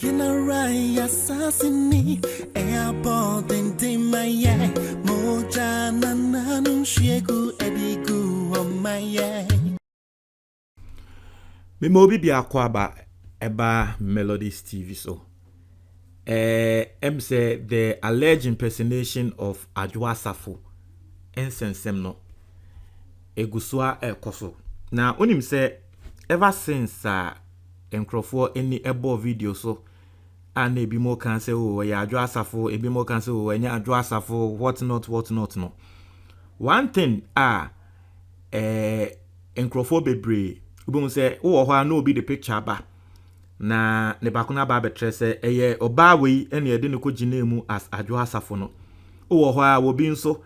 Yinarai assassini airport in my moja nananu shegu edigu on my Me mobi bi akwaba eba Melodies TV so. Say the alleged impersonation of Adwoa Safo ensensem no egusua ekoso. Na onim say ever since enkrofo any ebo video so and ebi mo kan say oh ya Adwoa Safo, ebi mo kan say oh enya Adwoa Safo, what not no. One thing enkrofo bebre ubon say wo ho na obi the picture ba na ne bakuna ba betre say eye oba we ene ede ne kogina mu as Adwoa Safo no wo ho a wo bi nso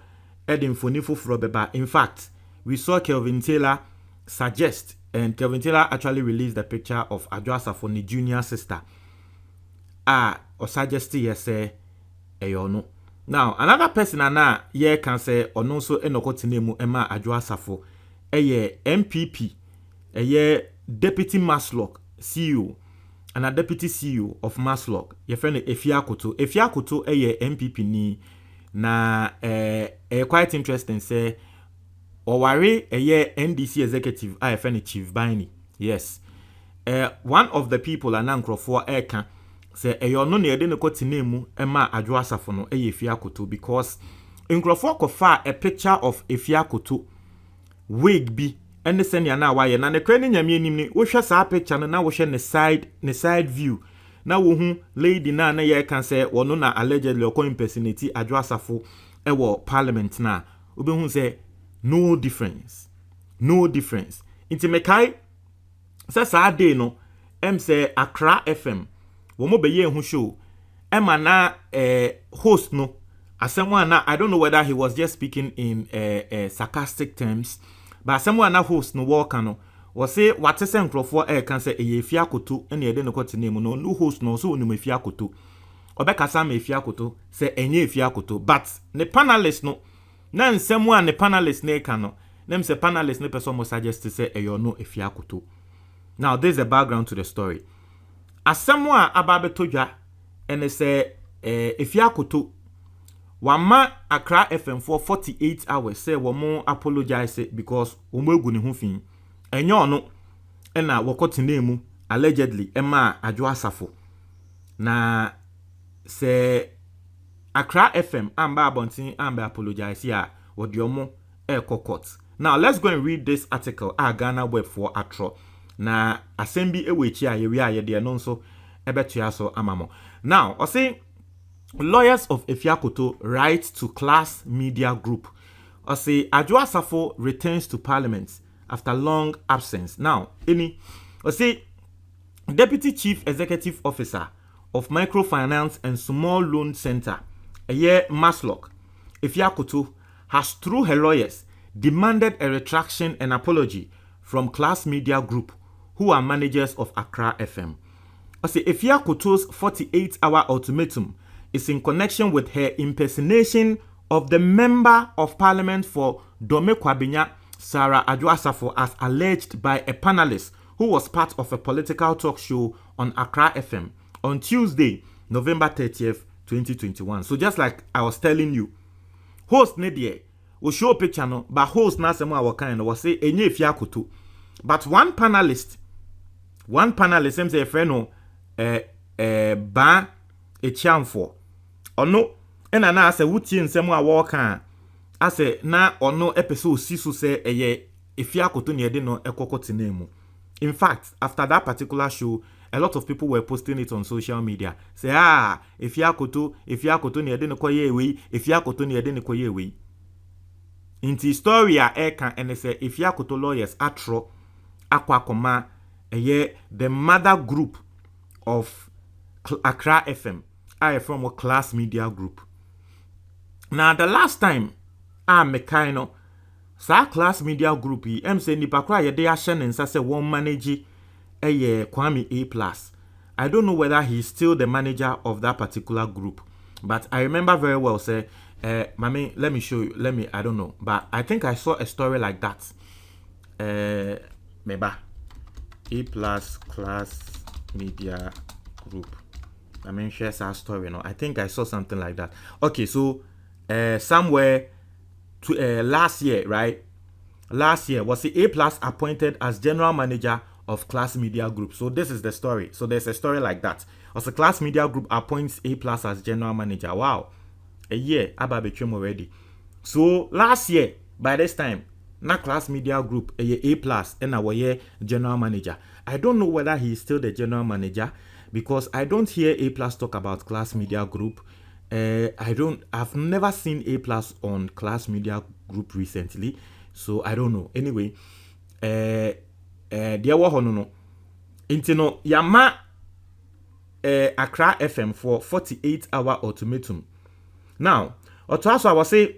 ede mfoni foforo beba. In fact, we saw Kelvin Taylor suggest, and Kelvin Taylor actually released the picture of Adwoa Safo ni junior sister or suggest yes no. Now another person ana ye can say ono so enokotine mu ema Adwoa Safo MPP Deputy Maslock CEO and a Deputy CEO of Maslock ye friend Efiakoto MPP ni na quite interesting say Oware NDC executive I friend Chief Baini. Yes, one of the people anankrofo eka say no na ede ne kotine mu ema Adwoa Safo no Efiakoto because nkrofo kofa a picture of Efiakoto wig bi ene senia na waye na ne kran nyame anim ni wo hwe saa picture no na wo hwe ne side view na wo hu lady na ye kan say wono na allegedly okon impersonate Adwoa Safo ewo parliament na obehu say no difference inti mekai say day no say Accra FM wo mo beye hu show ema na host no asemwa na I don't know whether he was just speaking in sarcastic terms, but someone na host no walk no was say what se nkrofo can say Efiakoto ene ede no kotene mu no host no so onum Efiakoto obekasa ma Efiakoto say enye Efiakoto, but ne panelist no na nsemu a ne panelist na ka no nem say panelist ne person mo suggest say eyo no Efiakoto. Now there's a background to the story. Asemu a ababetodwa ene say Efiakoto Wama Accra FM for 48 hours say womo apologize because womo egu ne ho fin. Enye ono na wokotene mu allegedly ema Adwoa Safo. Na say Accra FM amba abontin amba apologize ya wodiomo court. Now let's go and read this article Ghana Web for Atro. Na asembi ewechi a yewi a yede no nso ebetua so amamo. Now I say lawyers of Efiakoto write to Class Media Group. I say Adwoa Safo returns to Parliament after long absence. Now, I say Deputy Chief Executive Officer of Microfinance and Small Loan Center, Maslock, Efiakoto, has through her lawyers demanded a retraction and apology from Class Media Group, who are managers of Accra FM. I say Efiakoto's 48-hour ultimatum is in connection with her impersonation of the Member of Parliament for Dome Kwabenya, Sarah Adwoa Safo, as alleged by a panelist who was part of a political talk show on Accra FM on Tuesday, November 30th, 2021. So just like I was telling you, host Nedie will show a picture no, but host na semo awaka was say enye Efiakoto. But one panelist him say friend no ba echiamfo ono ena na ase wutie nsem a wo kan ase na ono episode siso se eye Efiakoto ne ede no ekokotene mu. In fact, after that particular show, a lot of people were posting it on social media. Say Efiakoto ne ede no koye we, Efiakoto ne ede no koye we. Inti story a kan ene se Efiakoto lawyers atro akwa koma eye the mother group of Accra FM. I from a Class Media Group. Now the last time mekaino sa Class Media Group say nipa kra ye de ahye ne nsa se won manage Kwame A+. I don't know whether he's still the manager of that particular group, but I remember very well say Mami, let me show you. I don't know, but I think I saw a story like that. Meba A+ Class Media group. I mean, shares our story. I think I saw something like that. Okay, so somewhere to last year, right? Last year was the A+ appointed as general manager of Class Media Group. So this is the story. So there's a story like that. Also, Class Media Group appoints A+ as general manager. Wow, a year about became already. So last year by this time, na Class Media Group A+ and our year general manager. I don't know whether he is still the general manager because I don't hear A+ talk about Class Media Group. I've never seen A+ on Class Media Group recently, so I don't know. Anyway, there were no. Intino yama Accra FM for 48-hour ultimatum. Now, also I was say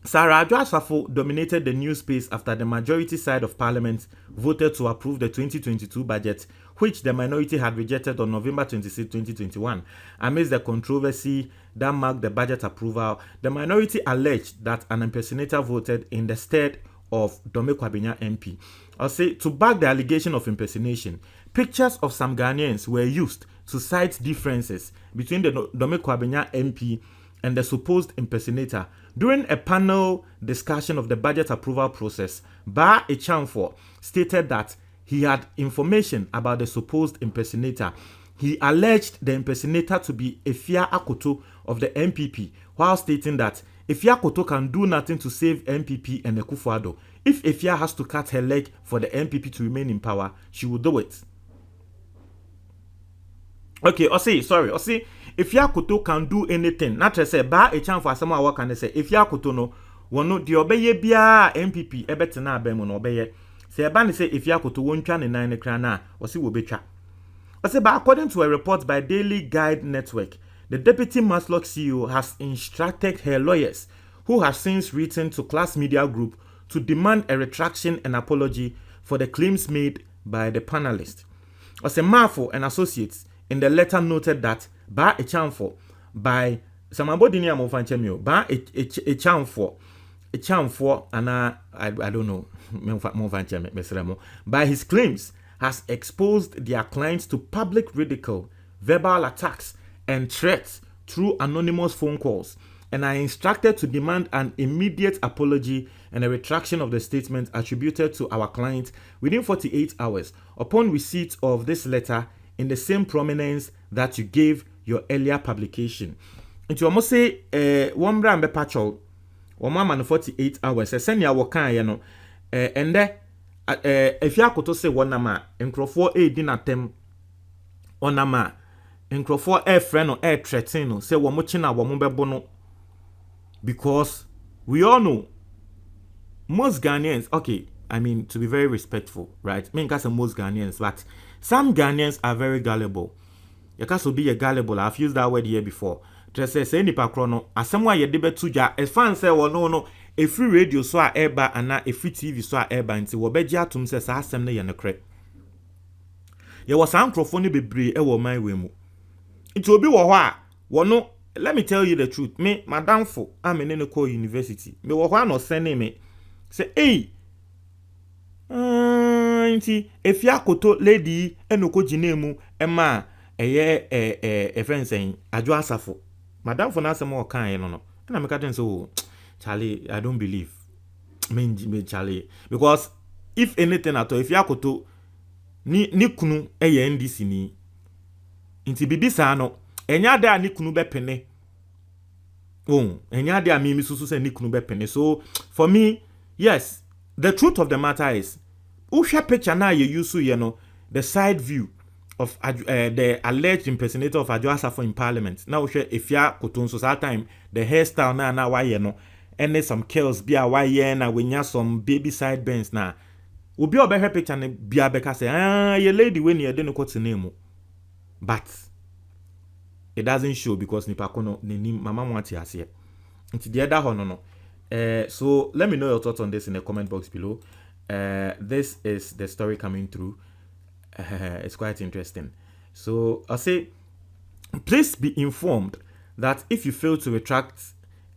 Sarah Adwoa Asafo dominated the news space after the majority side of Parliament voted to approve the 2022 budget, which the minority had rejected on November 26, 2021. Amidst the controversy that marked the budget approval, the minority alleged that an impersonator voted in the stead of Dome Kwabena MP. I'll say, to back the allegation of impersonation, pictures of some Ghanaians were used to cite differences between the Dome Kwabena MP and the supposed impersonator. During a panel discussion of the budget approval process, Ba Echamfor stated that he had information about the supposed impersonator. He alleged the impersonator to be Efia Akoto of the MPP, while stating that Efia Akoto can do nothing to save MPP and Akufo-Addo. If Efia has to cut her leg for the MPP to remain in power, she will do it. Okay, Osi, Efia Akoto can do anything. Not to say, Ba Echamfor asema wa can say, Efia Akoto no, wono di obeye bia MPP ebetena abemu no obeye. Say eba ni say Efia Akoto wontwa ne nan ne kra na, osi wo betwa. Osi ba according to a report by Daily Guide Network, the Deputy Maslock CEO has instructed her lawyers, who have since written to Class Media Group, to demand a retraction and apology for the claims made by the panelists. Osi Mafo and Associates in the letter noted that Ba Echamfor by Samabodini Amofanchemio, Ba Echamfor, and I don't know, by his claims has exposed their clients to public ridicule, verbal attacks, and threats through anonymous phone calls, and are instructed to demand an immediate apology and a retraction of the statement attributed to our client within 48 hours upon receipt of this letter in the same prominence that you gave your earlier publication. Into almost say one brand be patchol, one man 48 hours, send ya wakan yano, and there if you could say one nama, and crofo a dinner tem one nama, and crofo air friend or air tretino, say one muchina one bono, because we all know most Ghanaians, okay, I mean, to be very respectful, right? I mean, because most Ghanaians, but some Ghanaians are very gullible. You can't be a gullible. I've used that word here before. Just say any pakrono. As someone you debate tuja. As fans say, well, no. A free radio so a eba and a free TV so a eba until wabeja tum says I send you na cre. You was microphone be brave. Ewo my way mu. It will be wa. No. Let me tell you the truth. Me, Madam Fo, I'm in Eneko University. Me wa no send me. Say, hey. Nti Efia Akoto lady enoko jinemu ema eye friend saying Adwoa Asafo madam for na asem o kan no na me ka den so Charlie, I don't believe me Charlie, because if anything at all Efia Akoto ni kunu eye NDC ni nti bibisa no enya da ni kunu be pene enya da mi susu se ni kunu be pene. So for me, yes, the truth of the matter is Usha picture na you use the side view of the alleged impersonator of Adwoa Asafo in Parliament. Now Usha Efia Akoto so that time the hairstyle na why no and some curls be a why na we nya some baby side bends na obi obehe picture na bia beka say your lady when you dey no quote name, but it doesn't show because nipa kono ni mama mwati ase nti the other hono no. So let me know your thoughts on this in the comment box below. This is the story coming through. It's quite interesting. So I'll say, please be informed that if you fail to retract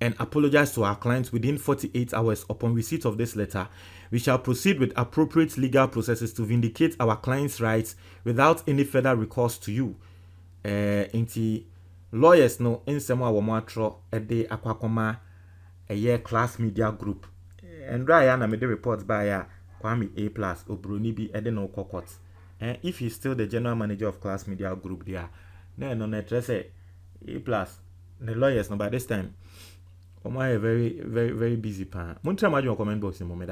and apologize to our clients within 48 hours upon receipt of this letter, we shall proceed with appropriate legal processes to vindicate our clients' rights without any further recourse to you. nti lawyers no nsɛm a wɔn atwerɛ de akɔakɔma class media group and ya na me the reports by Kwame A+ Obroni bi de no court. If he's still the general manager of class media group there, then on the say A+, the lawyers no by this time, very, very, very busy. Muntra imagine your comment box in moment.